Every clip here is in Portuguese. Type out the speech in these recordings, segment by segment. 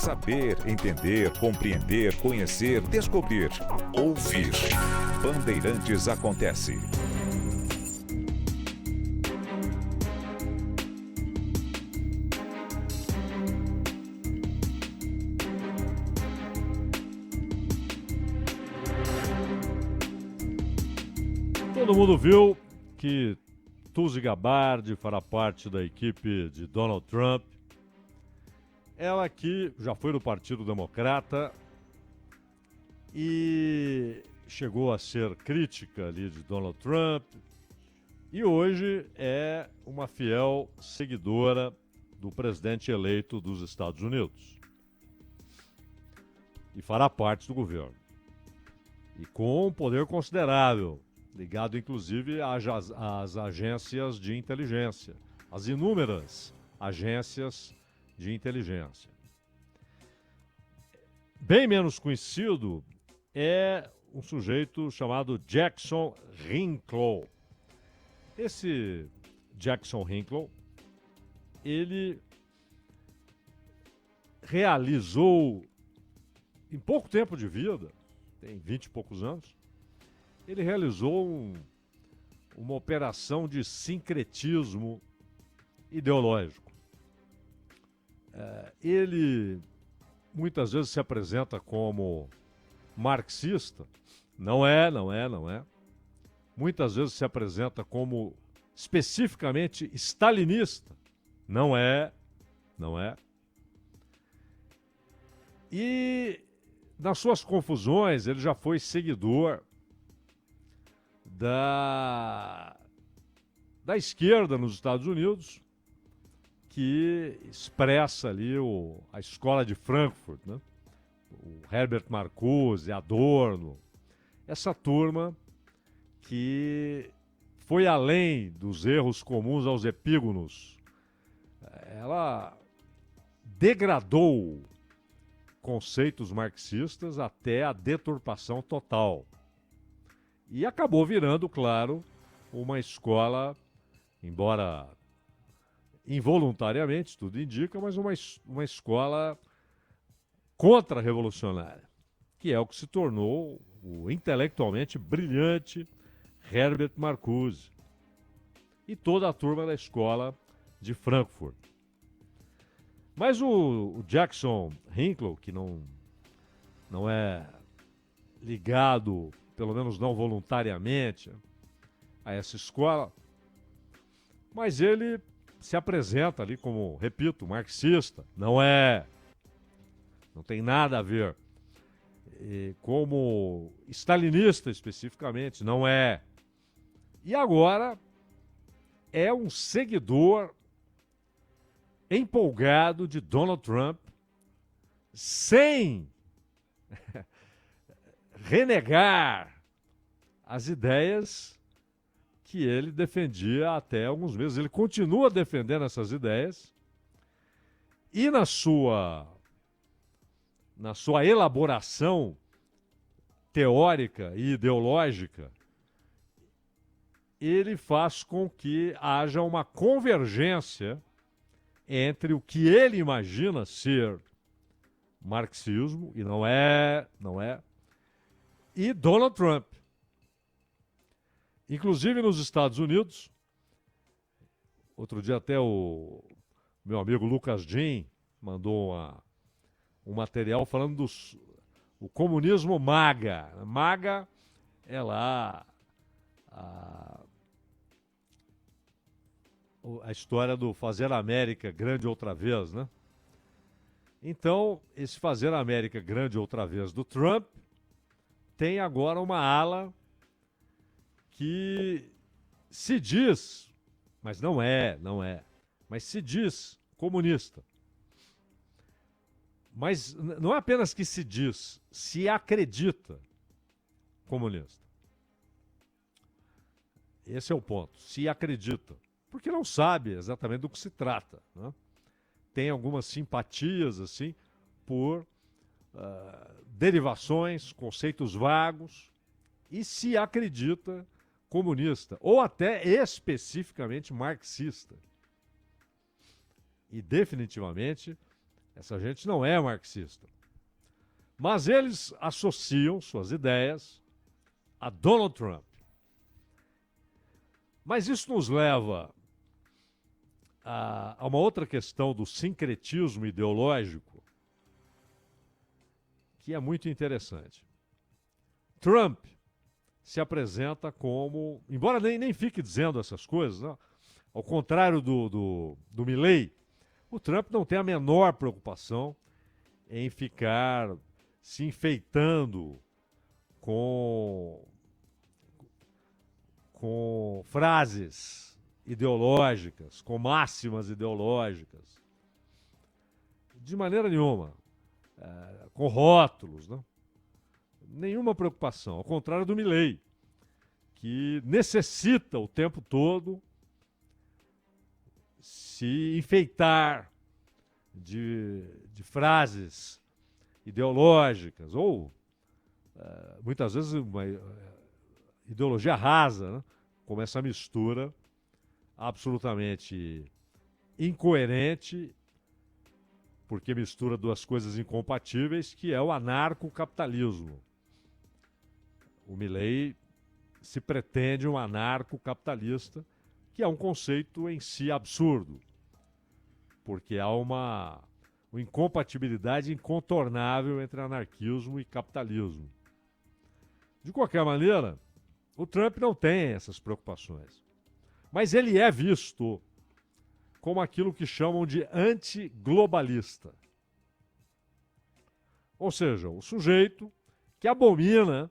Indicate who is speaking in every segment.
Speaker 1: Saber, entender, compreender, conhecer, descobrir. Ouvir. Bandeirantes Acontece.
Speaker 2: Todo mundo viu que Tulsi Gabbard fará parte da equipe de Donald Trump. Ela que já foi do Partido Democrata e chegou a ser crítica ali de Donald Trump e hoje é uma fiel seguidora do presidente eleito dos Estados Unidos e fará parte do governo e com um poder considerável, ligado inclusive às agências de inteligência, às inúmeras agências de inteligência. Bem menos conhecido é um sujeito chamado Jackson Hinkle. Esse Jackson Hinkle, ele realizou, em pouco tempo de vida, tem 20 e poucos anos, ele realizou uma operação de sincretismo ideológico. Ele muitas vezes se apresenta como marxista, não é. Muitas vezes se apresenta como especificamente stalinista, não é. E nas suas confusões ele já foi seguidor da esquerda nos Estados Unidos, que expressa ali a escola de Frankfurt, né? O Herbert Marcuse, Adorno, essa turma que foi além dos erros comuns aos epígonos. Ela degradou conceitos marxistas até a deturpação total. E acabou virando, claro, uma escola, embora involuntariamente, tudo indica, mas uma escola contra-revolucionária, que é o que se tornou o intelectualmente brilhante Herbert Marcuse e toda a turma da escola de Frankfurt. Mas o Jackson Hinkle, que não é ligado, pelo menos não voluntariamente, a essa escola, mas ele se apresenta ali como, repito, marxista. Não tem nada a ver. E como stalinista especificamente, não é. E agora é um seguidor empolgado de Donald Trump, sem renegar as ideias que ele defendia até alguns meses. Ele continua defendendo essas ideias e na sua elaboração teórica e ideológica, ele faz com que haja uma convergência entre o que ele imagina ser marxismo, e não é, e Donald Trump. Inclusive nos Estados Unidos, outro dia até o meu amigo Lucas Jean mandou um material falando do comunismo MAGA. MAGA é lá a história do fazer a América grande outra vez, né? Então, esse fazer a América grande outra vez do Trump tem agora uma ala que se diz, mas não é, mas se diz comunista. Mas não é apenas que se diz, se acredita comunista. Esse é o ponto, se acredita. Porque não sabe exatamente do que se trata, né? Tem algumas simpatias, assim, por derivações, conceitos vagos, e se acredita comunista, ou até especificamente marxista. E definitivamente Essa gente não é marxista. Mas eles associam suas ideias a Donald Trump. Mas isso nos leva a uma outra questão do sincretismo ideológico que é muito interessante. Trump se apresenta como, embora nem fique dizendo essas coisas, né? Ao contrário do Milley, o Trump não tem a menor preocupação em ficar se enfeitando com frases ideológicas, com máximas ideológicas. De maneira nenhuma. Com rótulos, né? Nenhuma preocupação. Ao contrário do Milley, que necessita o tempo todo se enfeitar de frases ideológicas ou muitas vezes uma ideologia rasa, né? Como essa mistura absolutamente incoerente, porque mistura duas coisas incompatíveis, que é o anarcocapitalismo. O Milley se pretende um anarcocapitalista, que é um conceito em si absurdo, porque há uma incompatibilidade incontornável entre anarquismo e capitalismo. De qualquer maneira, o Trump não tem essas preocupações. Mas ele é visto como aquilo que chamam de antiglobalista. Ou seja, o sujeito que abomina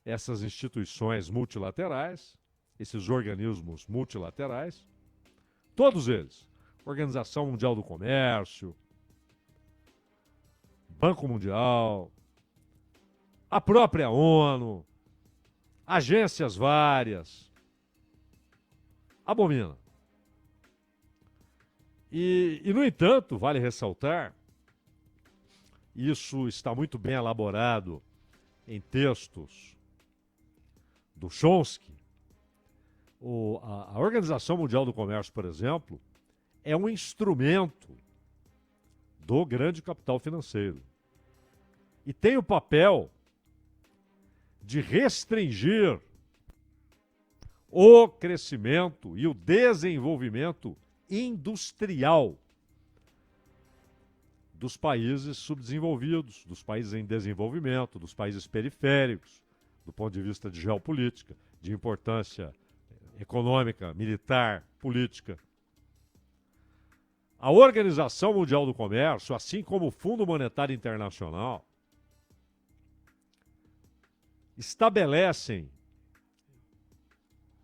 Speaker 2: essas instituições multilaterais, esses organismos multilaterais, todos eles, Organização Mundial do Comércio, Banco Mundial, a própria ONU, agências várias, abomina. E, no entanto, vale ressaltar, isso está muito bem elaborado em textos do Chomsky, a Organização Mundial do Comércio, por exemplo, é um instrumento do grande capital financeiro. E tem o papel de restringir o crescimento e o desenvolvimento industrial dos países subdesenvolvidos, dos países em desenvolvimento, dos países periféricos, do ponto de vista de geopolítica, de importância econômica, militar, política. A Organização Mundial do Comércio, assim como o Fundo Monetário Internacional, estabelecem,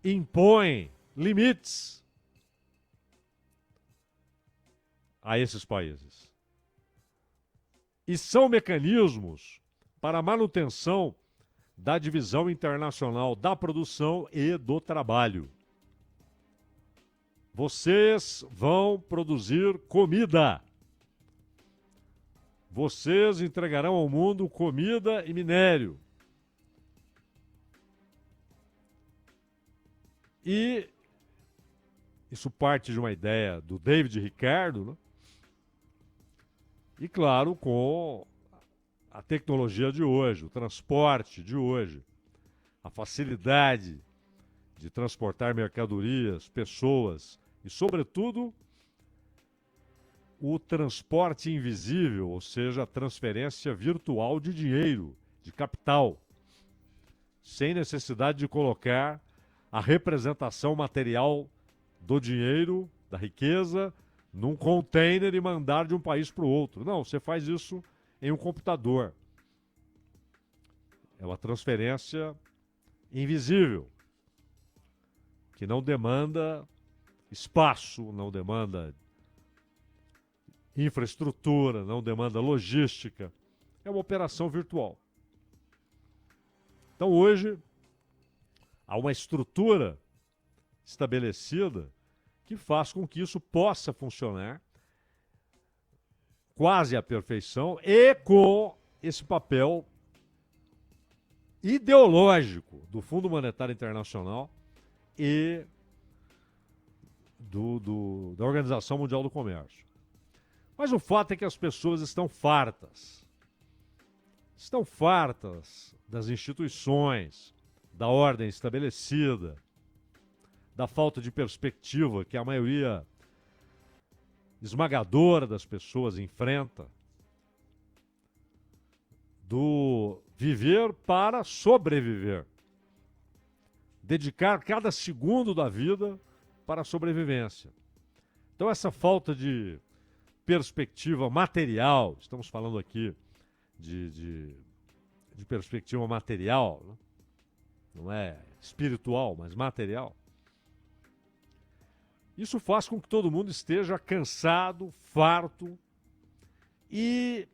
Speaker 2: impõem limites a esses países. E são mecanismos para a manutenção da divisão internacional da produção e do trabalho. Vocês vão produzir comida. Vocês entregarão ao mundo comida e minério. E isso parte de uma ideia do David Ricardo, né? E, claro, com a tecnologia de hoje, o transporte de hoje, a facilidade de transportar mercadorias, pessoas e, sobretudo, o transporte invisível, ou seja, a transferência virtual de dinheiro, de capital, sem necessidade de colocar a representação material do dinheiro, da riqueza, num container e mandar de um país para o outro. Não, você faz isso em um computador. É uma transferência invisível, que não demanda espaço, não demanda infraestrutura, não demanda logística. É uma operação virtual. Então, hoje, há uma estrutura estabelecida que faz com que isso possa funcionar quase à perfeição e com esse papel ideológico do Fundo Monetário Internacional e da Organização Mundial do Comércio. Mas o fato é que as pessoas estão fartas. Estão fartas das instituições, da ordem estabelecida, da falta de perspectiva que a maioria esmagadora das pessoas enfrenta, do viver para sobreviver. Dedicar cada segundo da vida para a sobrevivência. Então essa falta de perspectiva material, estamos falando aqui de perspectiva material, né? Não é espiritual, mas material. Isso faz com que todo mundo esteja cansado, farto, e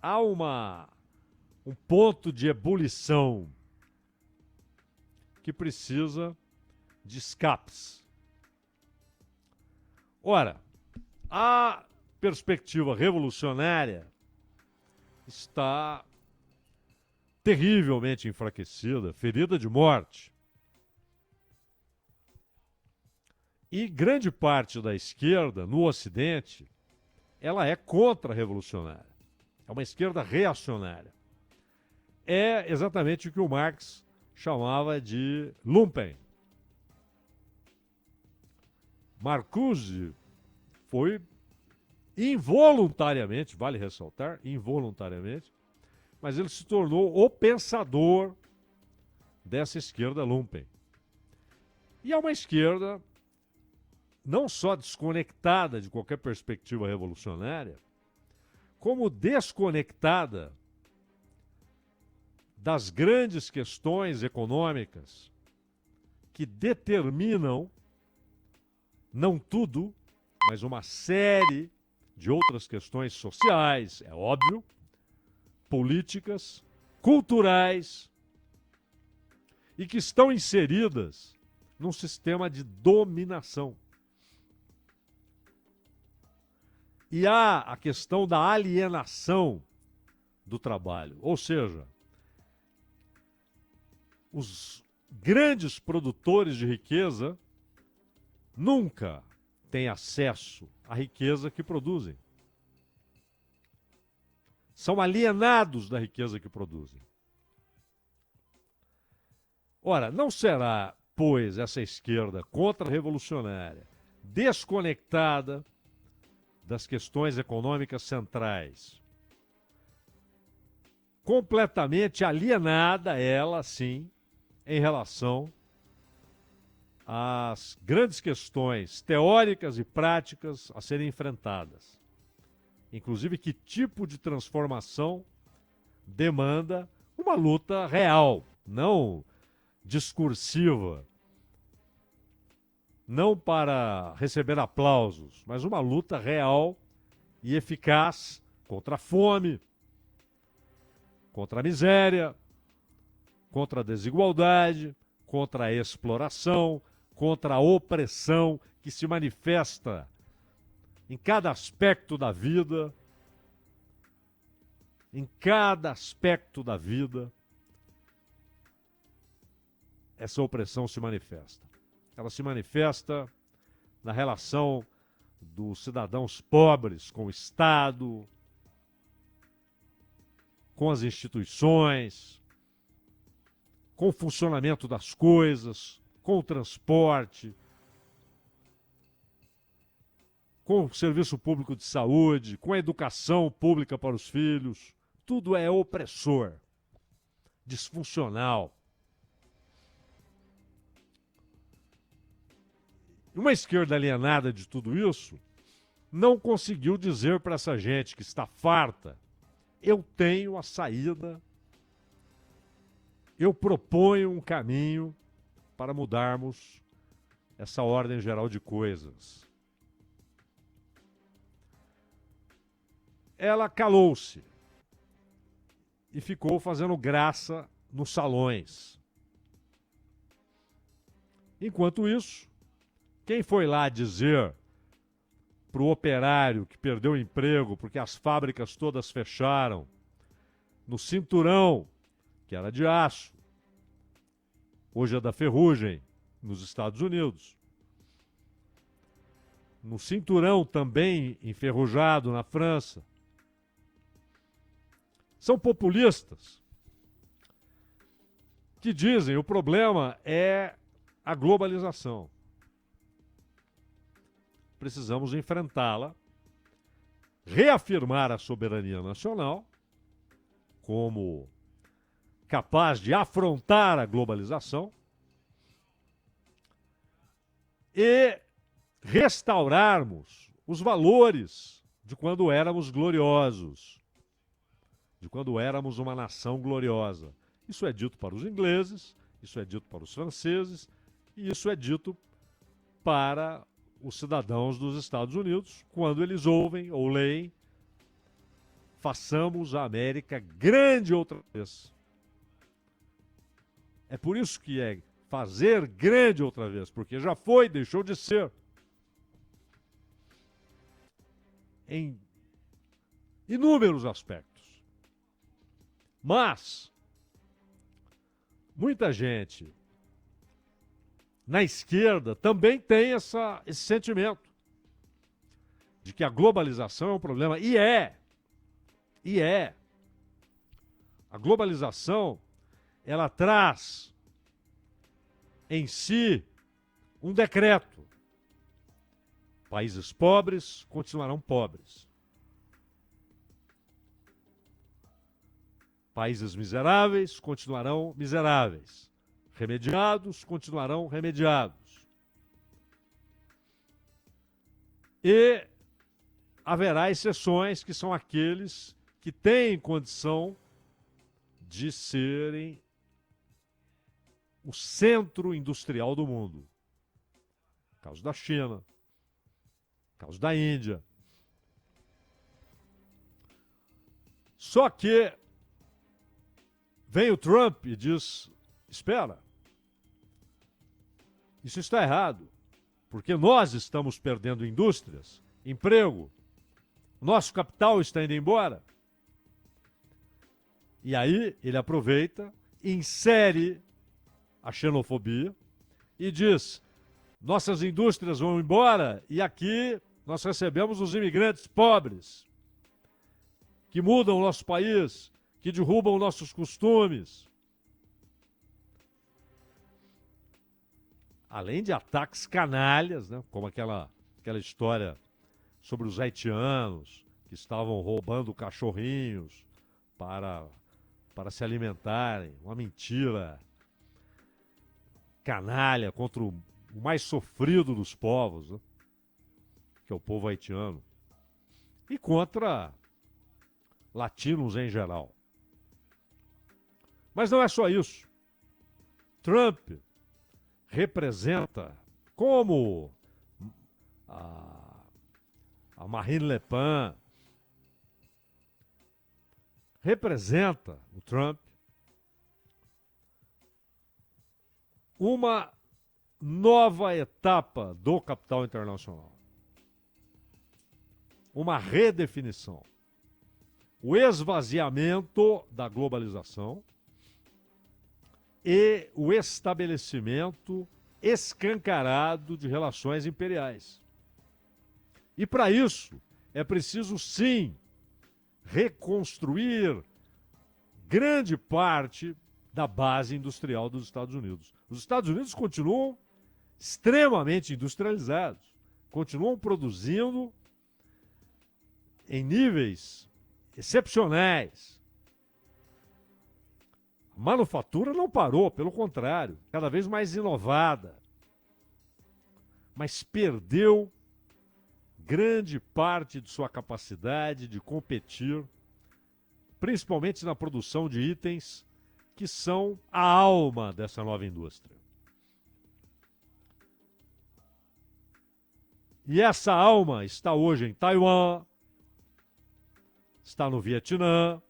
Speaker 2: há um ponto de ebulição que precisa de escapes. Ora, a perspectiva revolucionária está terrivelmente enfraquecida, ferida de morte. E grande parte da esquerda, no Ocidente, ela é contra-revolucionária. É uma esquerda reacionária. É exatamente o que o Marx chamava de lumpen. Marcuse foi involuntariamente, vale ressaltar, involuntariamente, mas ele se tornou o pensador dessa esquerda lumpen. E é uma esquerda não só desconectada de qualquer perspectiva revolucionária, como desconectada das grandes questões econômicas que determinam, não tudo, mas uma série de outras questões sociais, é óbvio, políticas, culturais, e que estão inseridas num sistema de dominação. E há a questão da alienação do trabalho, ou seja, os grandes produtores de riqueza nunca têm acesso à riqueza que produzem. São alienados da riqueza que produzem. Ora, não será, pois, essa esquerda contra-revolucionária, desconectada das questões econômicas centrais, completamente alienada, ela, sim, em relação às grandes questões teóricas e práticas a serem enfrentadas. Inclusive, que tipo de transformação demanda uma luta real, não discursiva, não para receber aplausos, mas uma luta real e eficaz contra a fome, contra a miséria, contra a desigualdade, contra a exploração, contra a opressão que se manifesta em cada aspecto da vida. Em cada aspecto da vida, essa opressão se manifesta. Ela se manifesta na relação dos cidadãos pobres com o Estado, com as instituições, com o funcionamento das coisas, com o transporte, com o serviço público de saúde, com a educação pública para os filhos. Tudo é opressor, disfuncional. Uma esquerda alienada de tudo isso não conseguiu dizer para essa gente que está farta: eu tenho a saída, eu proponho um caminho para mudarmos essa ordem geral de coisas. Ela calou-se e ficou fazendo graça nos salões. Enquanto isso, quem foi lá dizer para o operário que perdeu o emprego porque as fábricas todas fecharam, no cinturão, que era de aço, hoje é da ferrugem, nos Estados Unidos, no cinturão também enferrujado na França. São populistas que dizem que o problema é a globalização. Precisamos enfrentá-la, reafirmar a soberania nacional como capaz de afrontar a globalização e restaurarmos os valores de quando éramos gloriosos, de quando éramos uma nação gloriosa. Isso é dito para os ingleses, isso é dito para os franceses e isso é dito para os cidadãos dos Estados Unidos quando eles ouvem ou leem: façamos a América grande outra vez. É por isso que é fazer grande outra vez, porque já foi, deixou de ser. Em inúmeros aspectos. Mas muita gente na esquerda também tem esse sentimento de que a globalização é um problema. E é. A globalização, ela traz em si um decreto. Países pobres continuarão pobres. Países miseráveis continuarão miseráveis. Remediados continuarão remediados. E haverá exceções, que são aqueles que têm condição de serem o centro industrial do mundo. Caso da China, caso da Índia. Só que vem o Trump e diz: espera, isso está errado, porque nós estamos perdendo indústrias, emprego, nosso capital está indo embora. E aí ele aproveita, insere a xenofobia e diz: nossas indústrias vão embora e aqui nós recebemos os imigrantes pobres que mudam o nosso país, que derrubam nossos costumes. Além de ataques canalhas, né, como aquela história sobre os haitianos que estavam roubando cachorrinhos para se alimentarem. Uma mentira canalha contra o mais sofrido dos povos, né, que é o povo haitiano, e contra latinos em geral. Mas não é só isso. Trump representa, como a Marine Le Pen, representa o Trump uma nova etapa do capital internacional. Uma redefinição. O esvaziamento da globalização e o estabelecimento escancarado de relações imperiais. E para isso é preciso, sim, reconstruir grande parte da base industrial dos Estados Unidos. Os Estados Unidos continuam extremamente industrializados, continuam produzindo em níveis excepcionais. A manufatura não parou, pelo contrário, cada vez mais inovada, mas perdeu grande parte de sua capacidade de competir, principalmente na produção de itens que são a alma dessa nova indústria. E essa alma está hoje em Taiwan, está no Vietnã,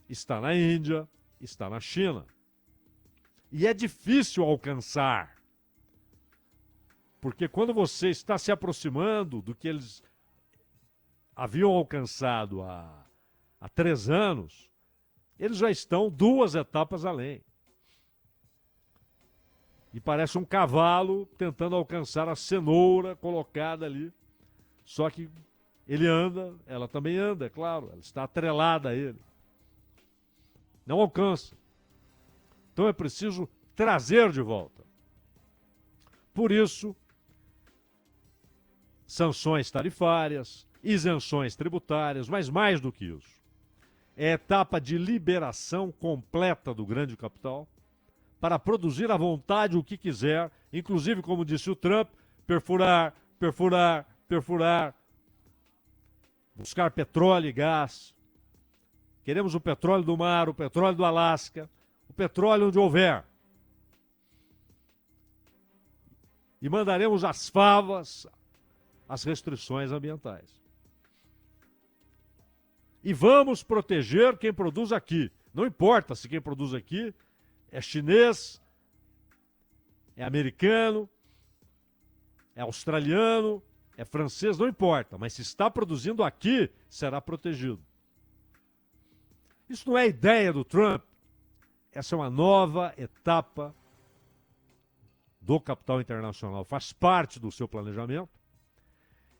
Speaker 2: está na Índia, está na China. E é difícil alcançar, porque quando você está se aproximando do que eles haviam alcançado há 3 anos, eles já estão 2 etapas além. E parece um cavalo tentando alcançar a cenoura colocada ali Só que ele anda, ela também anda, é claro, ela está atrelada a ele. Não alcança. Então é preciso trazer de volta. Por isso, sanções tarifárias, isenções tributárias, mas mais do que isso. É etapa de liberação completa do grande capital para produzir à vontade o que quiser, inclusive, como disse o Trump, perfurar, perfurar, perfurar, buscar petróleo e gás. Queremos o petróleo do mar, o petróleo do Alasca, o petróleo onde houver. E mandaremos as favas, as restrições ambientais. E vamos proteger quem produz aqui. Não importa se quem produz aqui é chinês, é americano, é australiano, é francês, não importa. Mas se está produzindo aqui, será protegido. Isso não é ideia do Trump. Essa é uma nova etapa do capital internacional. Faz parte do seu planejamento.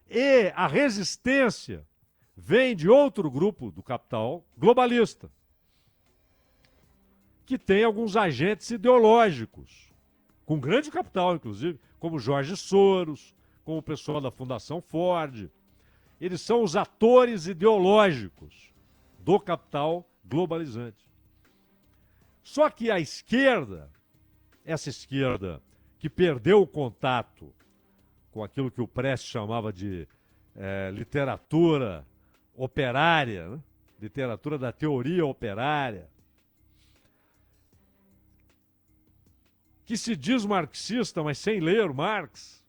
Speaker 2: E a resistência vem de outro grupo do capital globalista, que tem alguns agentes ideológicos, com grande capital, inclusive, como Jorge Soros, como o pessoal da Fundação Ford. Eles são os atores ideológicos do capital globalizante. Só que a esquerda, essa esquerda que perdeu o contato com aquilo que o Prestes chamava de literatura operária, né? Literatura da teoria operária, que se diz marxista, mas sem ler Marx,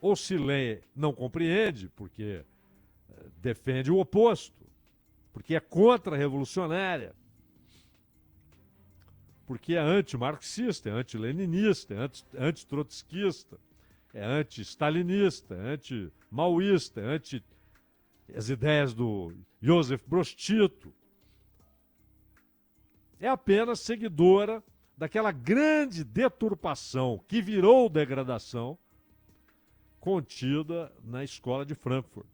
Speaker 2: ou se lê, não compreende, porque defende o oposto, porque é contra-revolucionária, porque é anti-marxista, é anti-leninista, é anti-trotskista, é anti-stalinista, é anti-maoísta, é anti as ideias do Joseph Broz Tito. É apenas seguidora daquela grande deturpação que virou degradação contida na escola de Frankfurt.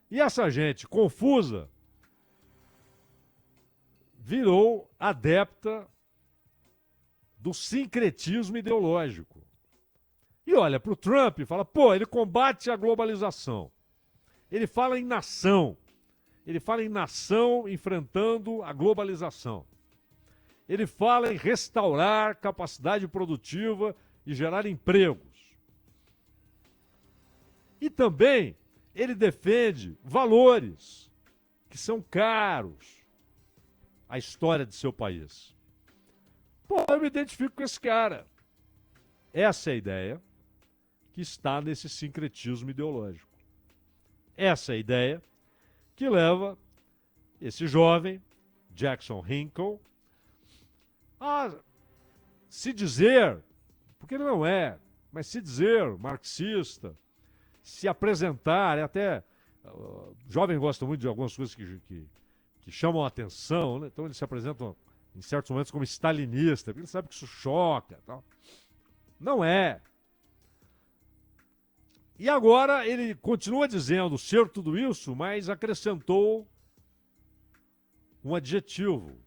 Speaker 2: E essa gente confusa virou adepta do sincretismo ideológico. E olha para o Trump e fala, pô, ele combate a globalização. Ele fala em nação. Ele fala em nação enfrentando a globalização. Ele fala em restaurar capacidade produtiva e gerar empregos. E também ele defende valores que são caros à história de seu país. Pô, eu me identifico com esse cara. Essa é a ideia que está nesse sincretismo ideológico. Essa é a ideia que leva esse jovem, Jackson Hinkle, a se dizer, porque ele não é, mas se dizer marxista, se apresentar, até o jovem gosta muito de algumas coisas que chamam a atenção, né? Então ele se apresenta em certos momentos como stalinista, porque ele sabe que isso choca. Tal. Não é. E agora ele continua dizendo ser tudo isso, mas acrescentou um adjetivo,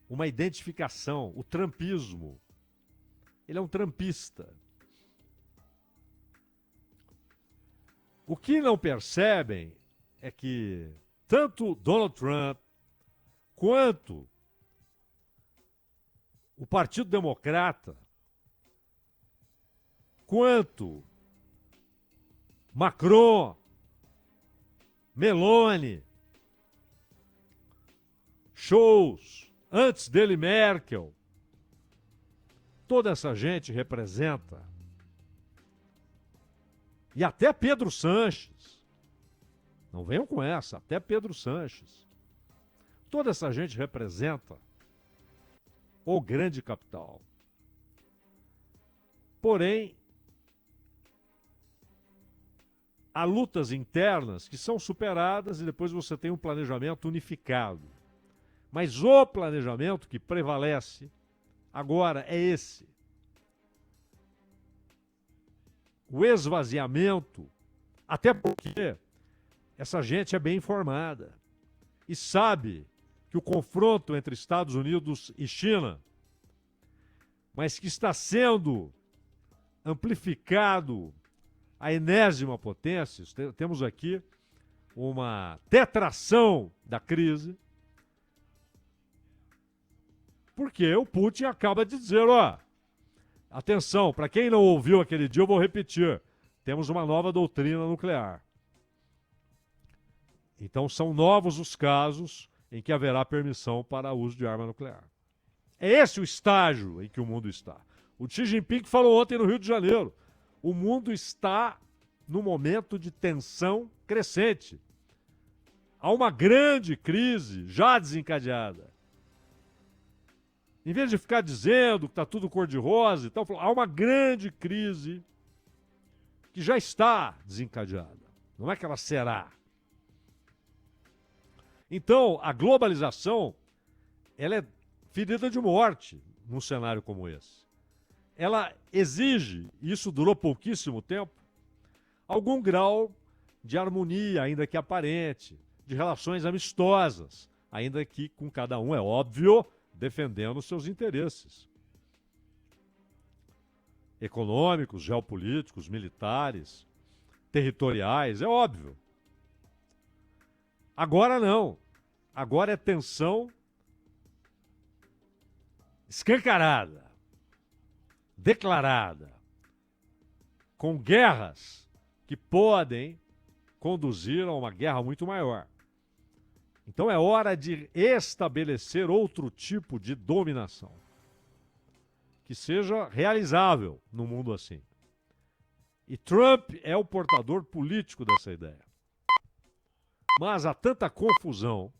Speaker 2: uma identificação, o trumpismo. Ele é um trumpista. O que não percebem é que tanto Donald Trump quanto o Partido Democrata, quanto Macron, Meloni, Scholz, antes dele Merkel, toda essa gente representa, e até Pedro Sanches, não venham com essa, até Pedro Sanches, toda essa gente representa o grande capital. Porém, há lutas internas que são superadas e depois você tem um planejamento unificado. Mas o planejamento que prevalece agora é esse. o esvaziamento, até porque essa gente é bem informada e sabe que o confronto entre Estados Unidos e China, mas que está sendo amplificado à enésima potência, temos aqui uma tetração da crise, porque o Putin acaba de dizer, ó, atenção, para quem não ouviu aquele dia, eu vou repetir, temos uma nova doutrina nuclear. Então são novos os casos em que haverá permissão para uso de arma nuclear. É esse o estágio em que o mundo está. O Xi Jinping falou ontem no Rio de Janeiro, o mundo está num momento de tensão crescente. Há uma grande crise já desencadeada. Em vez de ficar dizendo que está tudo cor-de-rosa e tal, falou, há uma grande crise que já está desencadeada. Não é que ela será. Então, a globalização, ela é ferida de morte num cenário como esse. Ela exige, e isso durou pouquíssimo tempo, algum grau de harmonia, ainda que aparente, de relações amistosas, ainda que com cada um, é óbvio, defendendo seus interesses econômicos, geopolíticos, militares, territoriais, é óbvio. Agora não. Agora é tensão escancarada, declarada, com guerras que podem conduzir a uma guerra muito maior. Então é hora de estabelecer outro tipo de dominação que seja realizável num mundo assim. E Trump é o portador político dessa ideia. Mas há tanta confusão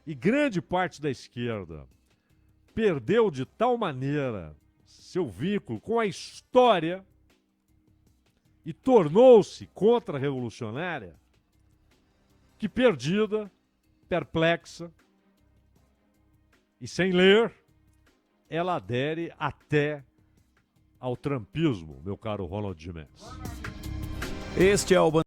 Speaker 2: e grande parte da esquerda perdeu de tal maneira seu vínculo com a história e tornou-se contra-revolucionária que, perdida, perplexa e sem ler, ela adere até ao trumpismo, meu caro Ronald Gimenez.
Speaker 3: Este é o